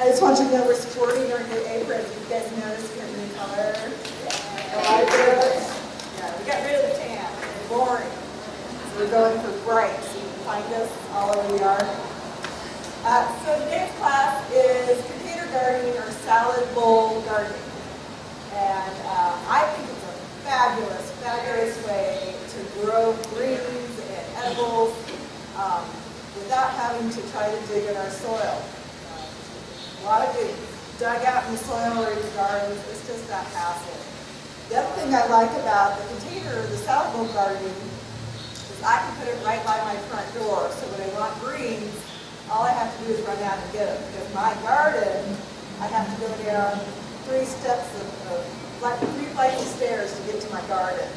I just want you to know we're sporting our new aprons. You guys notice we have new color? I like it. Yeah, we got rid of the tan. It's boring. So we're going for bright. So you can find us all over the yard. So today's class is container gardening or salad bowl gardening. And I think it's a fabulous, fabulous way to grow greens and edibles without having to try to dig in our soil. A lot of it dug out in the soil or in the gardens. It's just that hassle. The other thing I like about the container, the salad bowl gardening, is I can put it right by my front door. So when I want greens, all I have to do is run out and get them. Because my garden, I have to go down 3 steps of like 3 flights of stairs to get to my garden.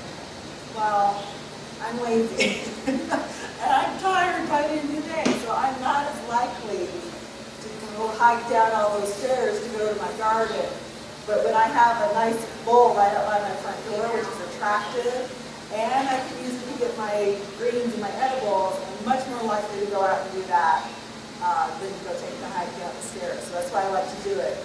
Well, I'm lazy. And I'm tired by the end of the day, so I'm not as likely to go hike down all those stairs to go to my garden. But when I have a nice bowl right out by my front door, which is attractive, and I can use it to get my greens and my edibles, I'm much more likely to go out and do that than to go take the hike down the stairs. So that's why I like to do it.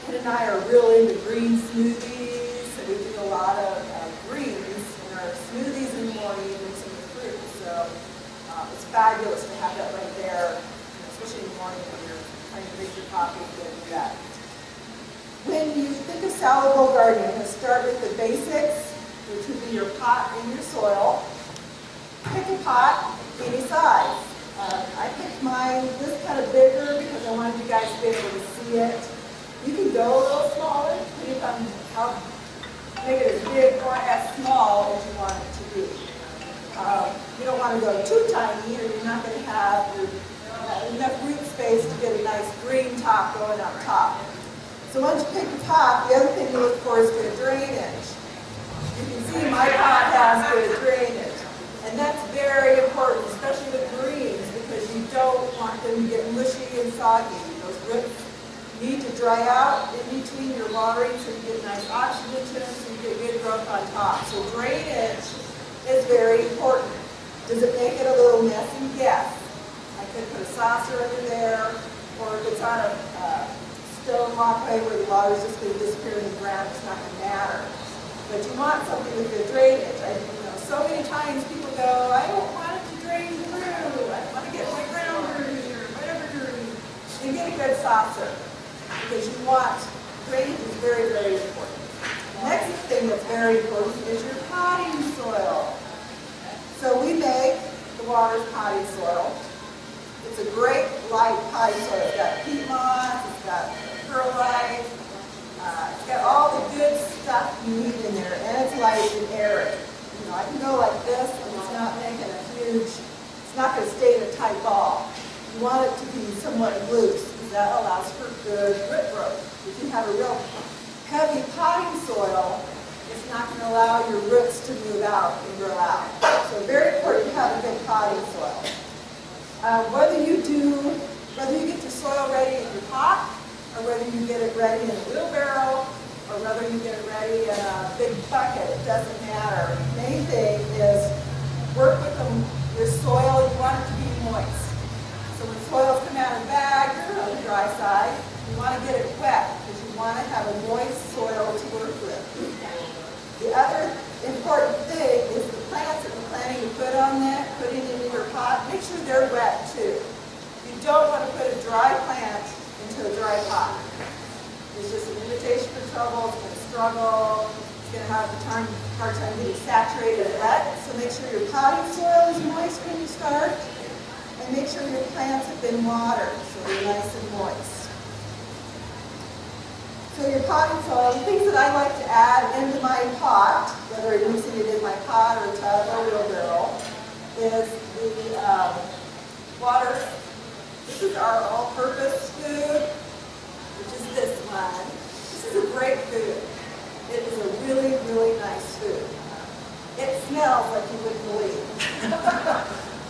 Ken and I are really into green smoothies, so we do a lot of greens in our smoothies in the morning mixing with fruit. So it's fabulous to have that right there, especially in the morning when you're trying to make your coffee and do that. When you think of salad bowl gardening, I'm going to start with the basics, which would be your pot and your soil. Pick a pot any size. I picked mine this kind of bigger because I wanted you guys to be able to see it. You can go a little smaller, depending on how make it as big or as small as you want it to be. You don't want to go too tiny or you're not going to have enough root space to get a nice green top going up top. So once you pick the top, the other thing to look for is good drainage. You can see my pot has good drainage. And that's very important, especially with greens, because you don't want them to get mushy and soggy. Those roots need to dry out in between your watering so you get nice oxygen to them, so you get good growth on top. So drainage is very important. Does it make it a little messy? Yes. I could put a saucer under there, or if it's on a stone walkway where the water is just going to disappear in the ground, it's not going to matter. But you want something with good drainage. So many times people go, I don't want it to drain through. I want to get my ground dirty or whatever dirty. You get a good saucer because you want drainage is very, very important. The next thing that's very important is your potting soil. So we make the Waters potting soil. It's a great light potting soil. It's got peat moss, it's got perlite, it's got all the good stuff you need in there, and it's light and airy. I can go like this, and it's not making a huge, it's not going to stay in a tight ball. You want it to be somewhat loose, because that allows for good root growth. If you have a real heavy potting soil, it's not going to allow your roots to move out and grow out. So very important to have a good potting soil. Whether you get your soil ready in your pot, or whether you get it ready in a wheelbarrow, or whether you get it ready in a big bucket, it doesn't matter. The main thing is work with your soil. You want it to be moist. So when soils come out of the bag, you're on the dry side, you want to get it wet because you want to have a moist soil to work with. The other important thing is the plants that you're planning to putting into your pot, make sure they're wet too. You don't want to put a dry plant into a dry pot. It's just an invitation for trouble, it's going to struggle, it's going to have a hard time getting saturated and wet. So make sure your potting soil is moist when you start, and make sure your plants have been watered so they're nice and moist. So your potting soil, the things that I like to add into my pot, whether I'm using it in my pot or tub or wheelbarrow, is the water. This is our all-purpose food, which is this one. This is a great food. It is a really, really nice food. It smells like you wouldn't believe.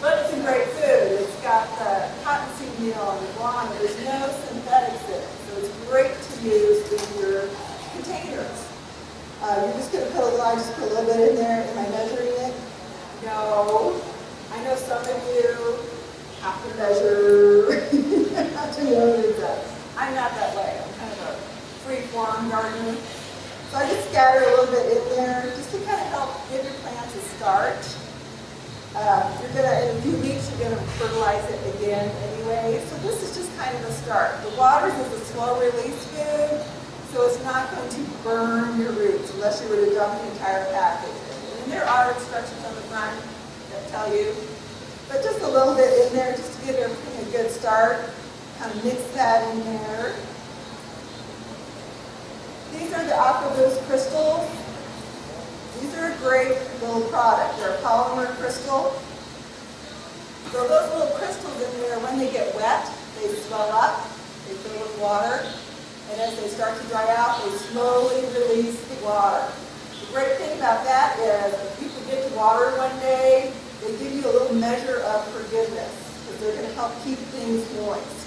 But it's a great food. It's got the cottonseed meal and the guano. There's no synthetics in it. So it's great to use in your containers. You're just going to put a little, I just put a little bit in there. Am I measuring it? No. I know some of you have to measure. Have to know what it does. I I'm not that way. I'm kind of a free-form gardener. So I just scatter a little bit in there just to kind of help give your plants a start. You're gonna, in a few weeks, you're gonna fertilize it again anyway. So this is just kind of a start. The waters is a slow release food, so it's not going to burn your roots unless you were to dump the entire package in. And there are instructions on the front that tell you, but just a little bit in there just to give everything a good start. Kind of mix that in there. These are the AquaBoost crystals. These are a great little product. They're a polymer crystal. So those little crystals in there, when they get wet, they swell up, they fill with water, and as they start to dry out, they slowly release the water. The great thing about that is if you forget to water one day, they give you a little measure of forgiveness because they're going to help keep things moist.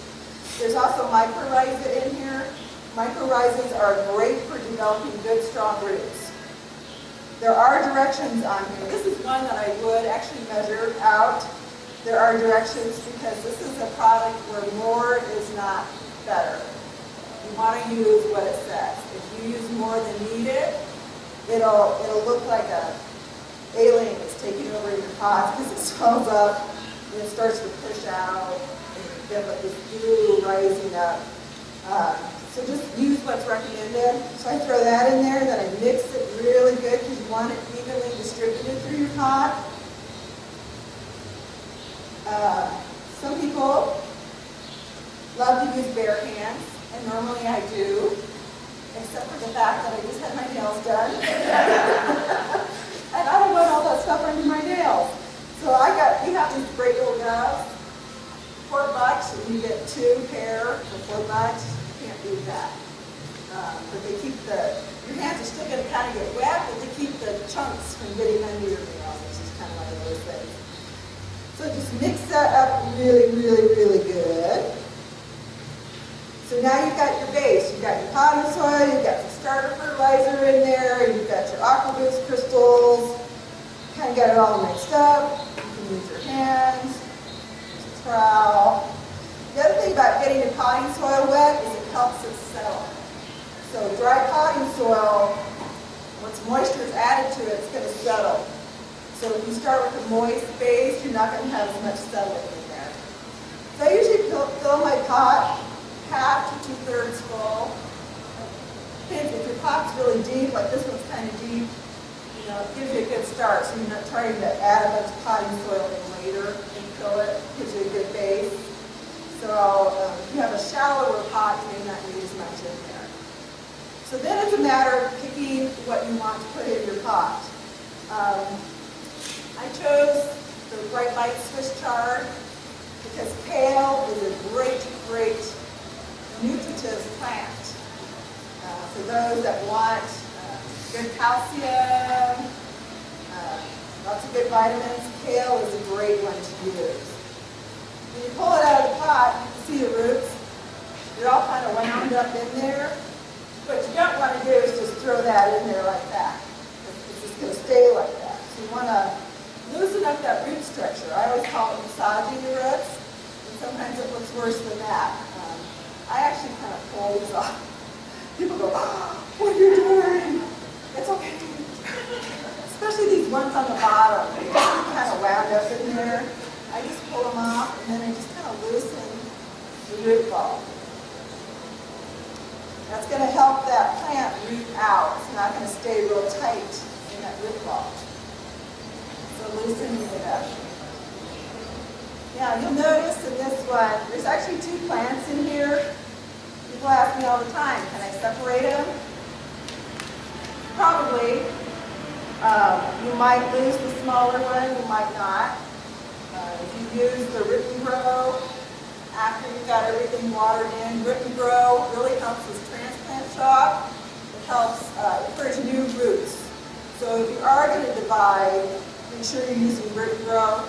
There's also mycorrhiza in here. Mycorrhizas are great for developing good, strong roots. There are directions on here. This is one that I would actually measure out. There are directions because this is a product where more is not better. You want to use what it says. If you use more than needed, it'll look like a alien that's taking over your pot because it swells up and it starts to push out and you get like this glue rising up. So just use what's recommended. So I throw that in there, and then I mix it really good because you want it evenly distributed through your pot. Some people love to use bare hands, and normally I do, except for the fact that I just had my nails done. And I don't want all that stuff under my nails. So we have these great little gloves, $4, and you get 2 pair for $4. Can't do that. But they keep your hands are still going to kind of get wet, but they keep the chunks from getting under your nails, which is kind of one of those things. So just mix that up really, really, really good. So now you've got your base. You've got your potting soil, you've got some starter fertilizer in there, you've got your AquaBoost crystals. Kind of got it all mixed up. You can use your hands, use a trowel. The other thing about getting your potting soil wet is it helps it settle. So dry potting soil, once moisture is added to it, it's going to settle. So if you start with a moist base, you're not going to have as much settling in there. So I usually fill my pot half to 2/3 full. Depends if your pot's really deep, like this one's kind of deep, it gives you a good start. So you're not trying to add a bunch of potting soil in later and fill it. It gives you a good base. So if you have a shallower pot, you may not need as much in there. So then it's a matter of picking what you want to put in your pot. I chose the Bright Light Swiss chard because kale is a great, great nutritive plant. For those that want good calcium, lots of good vitamins, kale is a great one to use. When you pull it out of the pot, you can see the roots. They're all kind of wound up in there. What you don't want to do is just throw that in there like that. It's just going to stay like that. So you want to loosen up that root structure. I always call it massaging the roots, and sometimes it looks worse than that. I actually kind of pull these off. People go, oh, what are you doing? It's okay. Especially these ones on the bottom. They're kind of wound up in there. I just pull them off, and then I just kind of loosen the root ball. That's going to help that plant root out. It's not going to stay real tight in that root ball. So loosening it up. Now you'll notice in this one, there's actually 2 plants in here. People ask me all the time, can I separate them? Probably. You might lose the smaller one, you might not. If you use the Root and Grow after you've got everything watered in, Root and Grow really helps with transplant shock. It helps encourage new roots. So if you are going to divide, make sure you're using Root and Grow.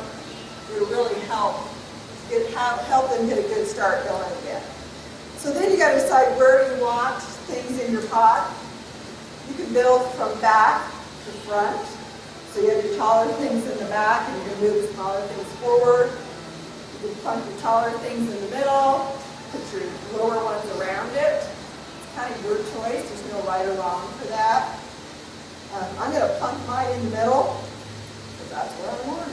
It'll really help them get a good start going again. So then you got to decide where you want things in your pot. You can build from back to front. So you have your taller things in the back, and you can move the smaller things forward. You can plunk your taller things in the middle, put your lower ones around it. It's kind of your choice. There's no right or wrong for that. I'm going to plunk mine in the middle, because that's where I want.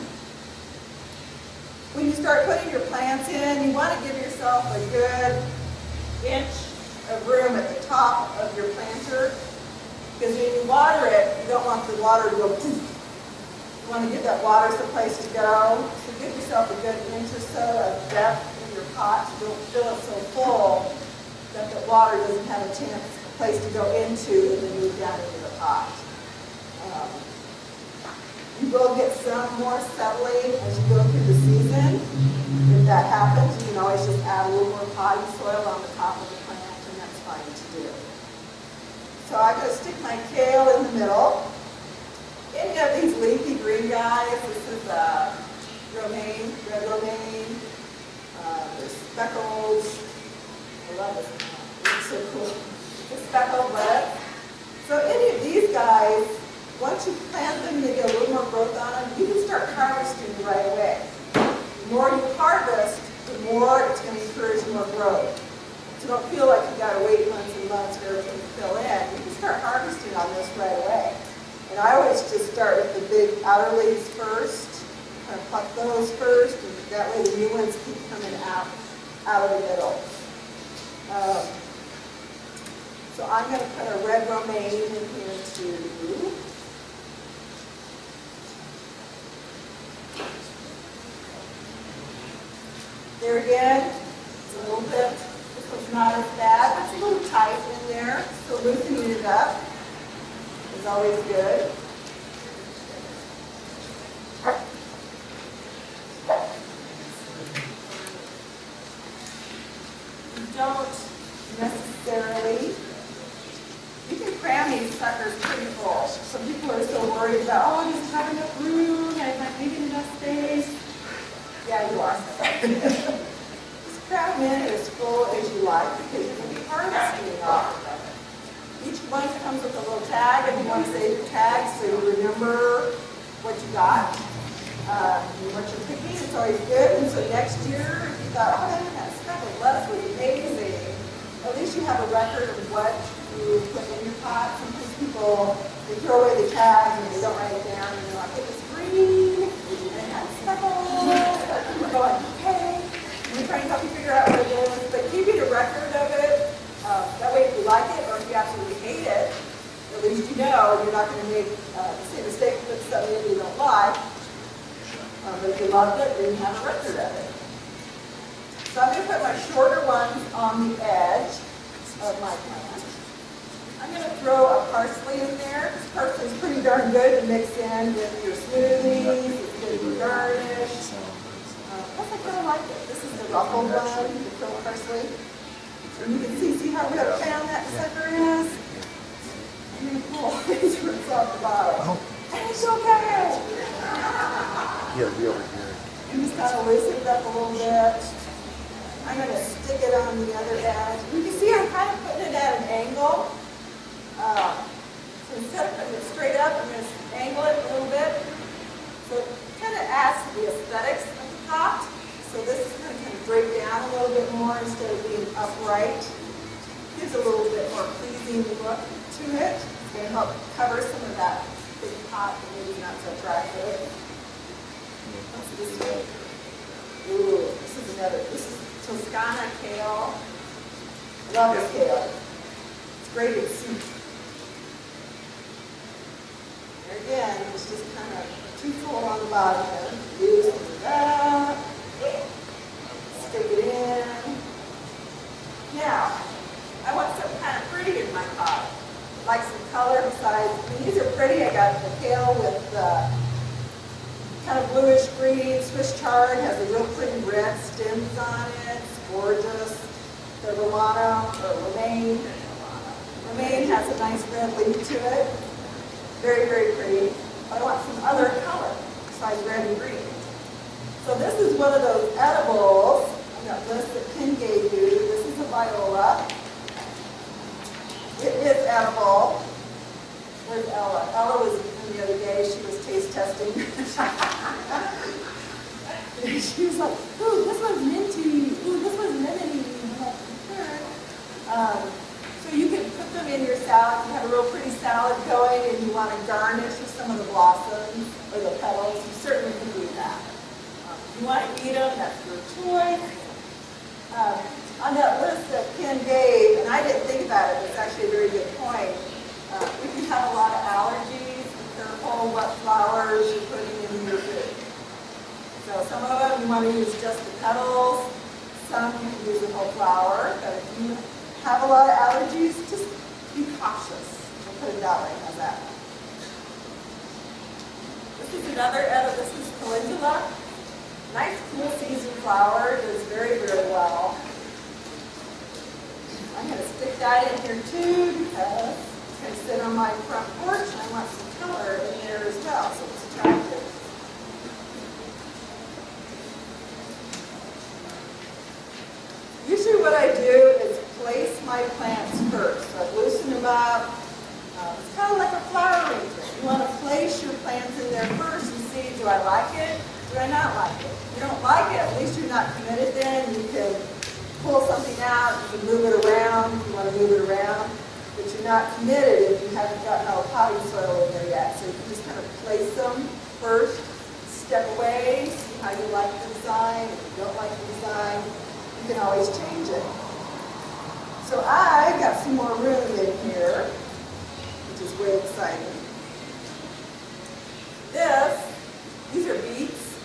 When you start putting your plants in, you want to give yourself a good inch of room at the top of your planter, because when you water it, you don't want the water to go poof. You want to give that water some place to go. So give yourself a good inch or so of depth in your pot, so don't fill it so full that the water doesn't have a place to go into and then move down into the pot. You will get some more settling as you go through the season. If that happens, you can always just add a little more potting soil on the top of the plant, and that's fine to do. So I'm going to stick my kale in the middle. Any of these leafy green guys, this is romaine, red romaine. There's speckles. I love this one. It's so cool. The speckled lettuce. So any of these guys, once you plant them and they get a little more growth on them, you can start harvesting right away. The more you harvest, the more it's going to encourage more growth. So don't feel like you've got to wait months and months for everything to fill in. You can start harvesting on this right away. And I always just start with the big outer leaves first, kind of pluck those first, and that way the new ones keep coming out of the middle. So I'm going to put a red romaine in here too. There again, it's a little bit, this one's not as bad. It's a little tight in there, so loosening it up is always good. You don't necessarily, you can cram these suckers pretty full. Some people are so worried about, oh, I just have enough room, I have maybe enough space. Yeah, you are. Just cram them in as full as you like, because you're going to be harvesting off of them. Each one comes with a little tag, and you want to save your tag so you remember what you got, and what you're picking. It's always good. And so next year, if you thought, oh, that speckled lettuce was amazing, at least you have a record of what you put in your pot. Sometimes people, they throw away the tags and they don't write it down, and they're like, it was green, and it had speckles. We're going, okay. We're trying to help you figure out what it is, but keeping a record of it, that way if you like it or if you absolutely hate it, at least you know you're not going to make the same mistake with something that you don't like. But if you loved it, then you have a record of it. So I'm going to put my shorter ones on the edge of my plant. I'm going to throw a parsley in there. Parsley is pretty darn good to mix in with your smoothies. It's good to garnish. Plus, I kind of like it. This is the ruffled one, the krill parsley. And you can see how pan that sucker is. I'm going to pull these roots off the bottom. And it's okay. Yeah, be over here. And just kind of loosen it up a little bit. I'm going to stick it on the other edge. You can see I'm kind of putting it at an angle. So instead of putting it straight up, I'm going to angle it a little bit. So it kind of adds to the aesthetics of the pot. So this is going to kind of drape down a little bit more instead of being upright. Gives a little bit more pleasing look to it. It's going to help cover some of that big pot that maybe not so attractive. What's this one? Ooh, this is another. This is Toscana kale. I love this kale. It's great in soup. There again, it's just kind of too full on the bottom there. Loosen it up. Stick it in. Now, I want something kind of pretty in my pot. Like some color besides, these are pretty. I got the kale with the kind of bluish green. Swiss chard has a real pretty red stems on it. It's gorgeous. The romaine has a nice red leaf to it. Very, very pretty. But I want some other color besides red and green. So this is one of those edibles on that list that Ken gave you. This is a viola. It is edible. Where's Ella? Ella was in the other day. She was taste testing. she was like, ooh, this one's minty, ooh, this one's lemony. I'm like, sure. So you can put them in your salad. You have a real pretty salad going and you want to garnish with some of the blossoms or the petals, you certainly can do that. If you want to eat them, that's your choice. On that list that Ken gave, and I didn't think about it, but it's actually a very good point. We can have a lot of allergies. Be careful what flowers you're putting in your food. So some of them you want to use just the petals. Some you can use the whole flower. But if you have a lot of allergies, just be cautious. We'll put it that way. How's that? This is another edible. This is calendula. Nice cool season flower. Does very, very well. I'm going to stick that in here too because it's going to sit on my front porch and I want some color in there as well, so it's attractive. Usually what I do is place my plants first. So I loosen them up. It's kind of like a flower arrangement. You want to place your plants in there first and see, do I like it? Do I not like it? If you don't like it, at least you're not committed then. You can pull something out, you can move it around if you want to move it around, but you're not committed if you haven't gotten all the potting soil in there yet. So you can just kind of place them first, step away, see how you like the design. If you don't like the design, you can always change it. So I got some more room in here, which is way exciting. These are beets.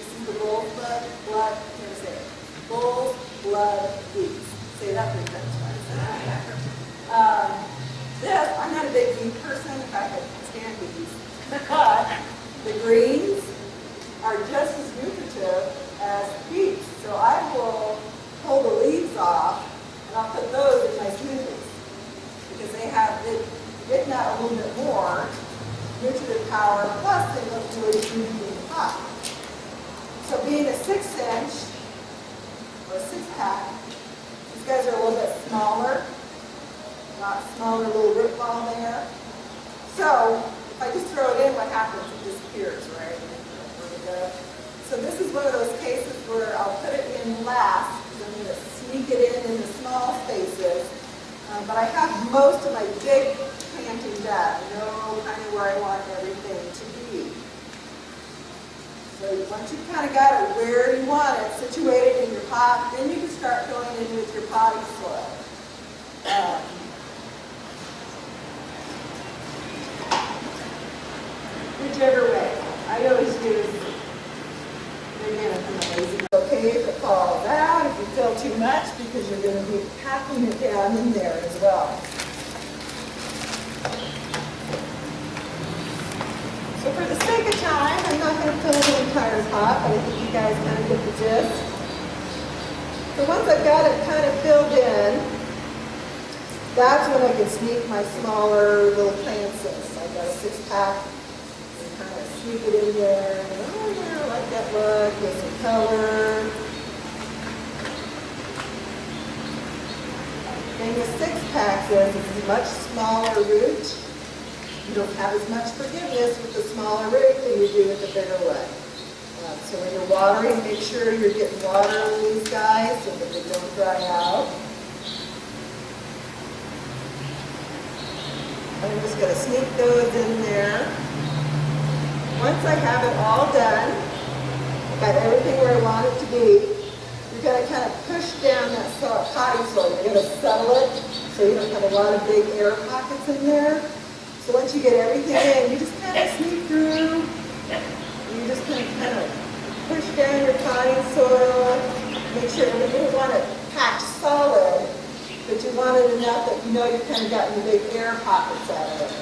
This is the bull's blood, can't say it. Bull's blood beets. Say that 3 times. I'm not a big beet person. In fact, I can't stand beets. But the greens are just as nutritive as beets. So I will pull the leaves off and I'll put those in my smoothies because they have, if not a little bit more, nutritive power, plus they look really juicy and hot. So being a 6-inch or a 6-pack, these guys are a little bit smaller, not smaller little root ball there. So if I just throw it in, what happens? It disappears, right? So this is one of those cases where I'll put it in last, because I'm going to sneak it in the small spaces. But I have most of my big planting done. I know kind of where I want everything to be. So once you've kind of got it where you want it, situated in your pot, then you can start filling in with your potting soil. Whichever way. I always use, again, if I'm lazy. Okay if it falls out, if you fill too much, because you're going to be packing it down in there as well. So for the sake of time, I'm not going to fill the entire pot, but I think you guys kind of get the gist. So once I've got it kind of filled in, that's when I can sneak my smaller little plants in. So I've got a 6-pack. Kind of sneak it in there. Oh yeah, I like that look. Get some color. The thing with 6-packs is it's a much smaller root. You don't have as much forgiveness with the smaller root than you do with the bigger one. So when you're watering, make sure you're getting water on these guys so that they don't dry out. I'm just going to sneak those in there. Once I have it all done, I've got everything where I want it to be, you're going to kind of push down that potting soil. You're going to settle it so you don't have a lot of big air pockets in there. So once you get everything in, you just kind of sneak through. You just kind of push down your potting soil. Make sure you don't want it packed solid, but you want it enough that you know you've kind of gotten the big air pockets out of it.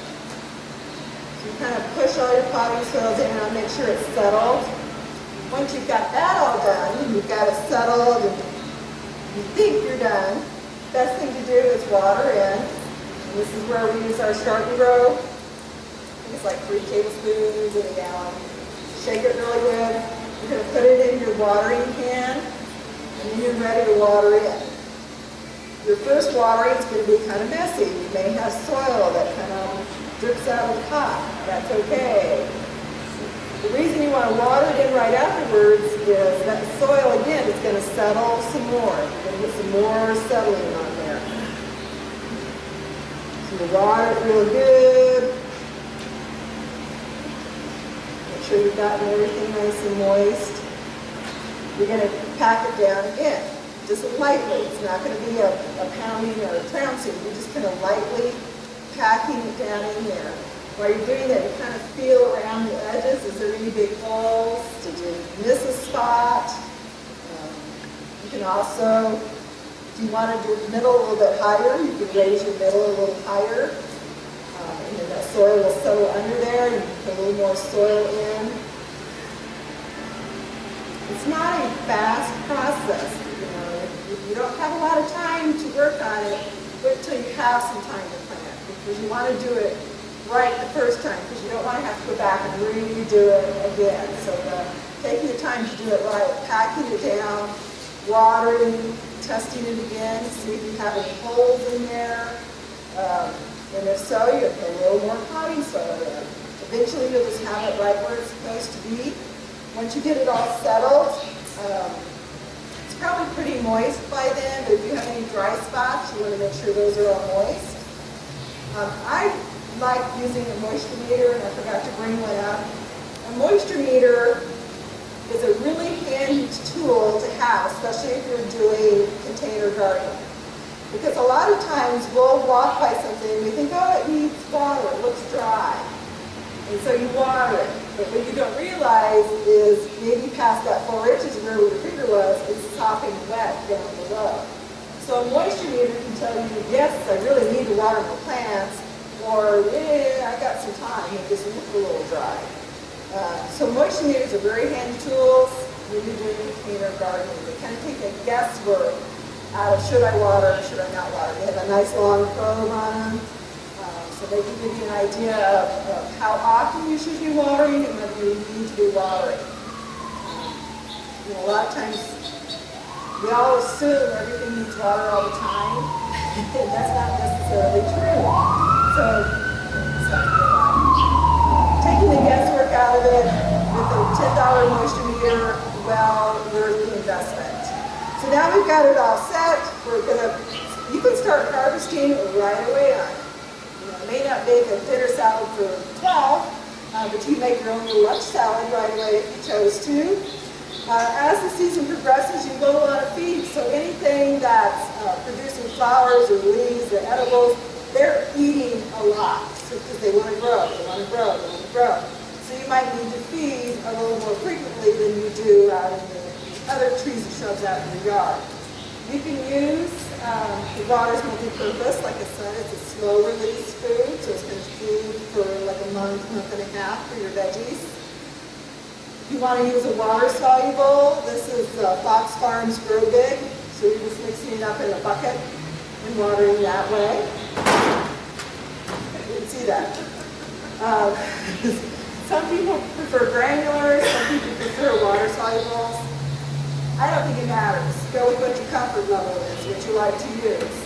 You kind of push all your potting soil down, make sure it's settled. Once you've got that all done, and you've got it settled, and you think you're done, best thing to do is water in. And this is where we use our start and grow. I think it's like 3 tablespoons in a gallon. Shake it really good. You're going to put it in your watering can, and then you're ready to water in. Your first watering is going to be kind of messy. You may have soil that kind of drips out of the pot. That's okay. The reason you want to water it in right afterwards is that the soil, again, is going to settle some more. You're going to get some more settling on there. So you water it real good. Make sure you've gotten everything nice and moist. You're going to pack it down again, just lightly. It's not going to be a pounding or a trouncing. You're just kind of lightly packing it down in there. While you're doing that, you kind of feel around the edges. Is there any big holes? Did you miss a spot? You can also, if you want to do the middle a little bit higher, you can raise your middle a little higher. And then that soil will settle under there, and you can put a little more soil in. It's not a fast process. If you don't have a lot of time to work on it, wait until you have some time to plant, because you want to do it right the first time, because you don't want to have to go back and redo it again. So taking the time to do it right, packing it down, watering, testing it again, see if you have any holes in there. And if so, you put a little more potting soil in. Eventually you'll just have it right where it's supposed to be. Once you get it all settled, it's probably pretty moist by then, but if you have any dry spots, you want to make sure those are all moist. I like using a moisture meter, and I forgot to bring one up. A moisture meter is a really handy tool to have, especially if you're doing container gardening. Because a lot of times we'll walk by something and we think, oh, it needs water, it looks dry. And so you water it. But what you don't realize is maybe past that 4 inches where your finger was, it's sopping wet down below. So a moisture meter can tell you, yes, I really need to water my plants, or, I got some time, it just looks a little dry. So moisture meters are very handy tools when you're doing container gardening. They kind of take the guesswork out of should I water, should I not water. They have a nice long probe on them, so they can give you an idea of how often you should be watering and whether you need to be watering. A lot of times we all assume everything needs water all the time, and that's not necessarily true. So taking the guesswork out of it with a $10 moisture meter, well, worth the investment. So now we've got it all set. You can start harvesting right away on it. You may not make a dinner salad for 12, but you can make your own little lunch salad right away if you chose to. As the season progresses, you grow a lot of feed, so anything that's producing flowers or leaves or edibles, they're eating a lot because they want to grow, they want to grow, they want to grow. So you might need to feed a little more frequently than you do out in the other trees and shrubs out in your yard. You can use the water's multi-purpose. Like I said, it's a slow release food, so it's going to feed for like a month, month and a half for your veggies. If you want to use a water soluble, this is Fox Farms Grow Big, so you're just mixing it up in a bucket and watering that way. You can see that. Some people prefer granular, some people prefer water solubles. I don't think it matters. Go with what your comfort level is, what you like to use.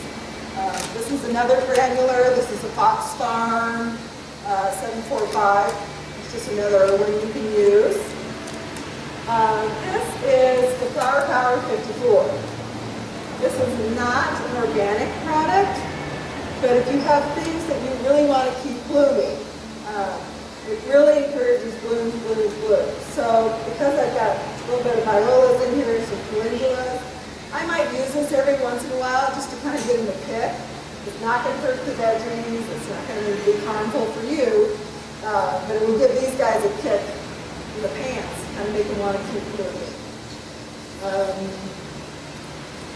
This is another granular. This is a Fox Farm 745. It's just another one you can use. This is the Flower Power 54. This is not an organic product, but if you have things that you really want to keep blooming, it really encourages blooms, blooms, blooms. So because I've got a little bit of violas in here, some calendulas, I might use this every once in a while just to kind of get them a pick. It's not going to hurt the veggies, it's not going to be harmful for you, but it will give these guys a kick in the pants, kind of make them want to keep blooming.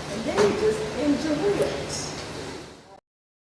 And then you just enjoy it.